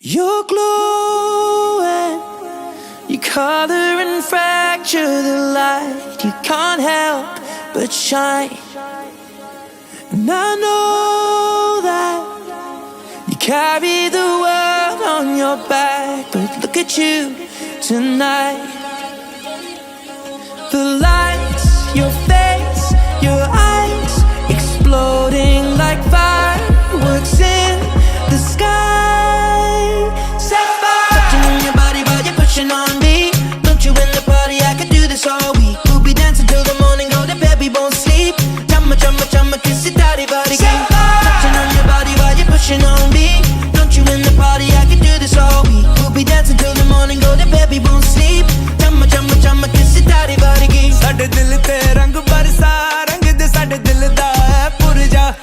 You're glowing, you color and fracture the light. You can't help but shine. And I know that you carry the world on your back, but look at you tonight. The lights, your face, your eyes, exploding like fireworks in the sky. Sapphire, touching on your body while you're pushing on me. Don't you in the party? I could do this all week. We'll be dancing till the morning, go to bed, we won't sleep. Chumma, chumma, chumma, kiss it, daddy, body, Sapphire, touching on your body while you're pushing on me. Don't you in the party? I could do this all week. We'll be dancing till the morning, go to bed, we won't sleep. Chumma, chumma, chumma, kiss it, daddy, body, ਸਾਡੇ ਦਿਲ ਤੇ ਰੰਗ ਬਰਸਾ ਰੰਗ ਦੇ ਸਾਡੇ ਦਿਲ ਦਾ ਹੈ ਪੁਰਜਾ।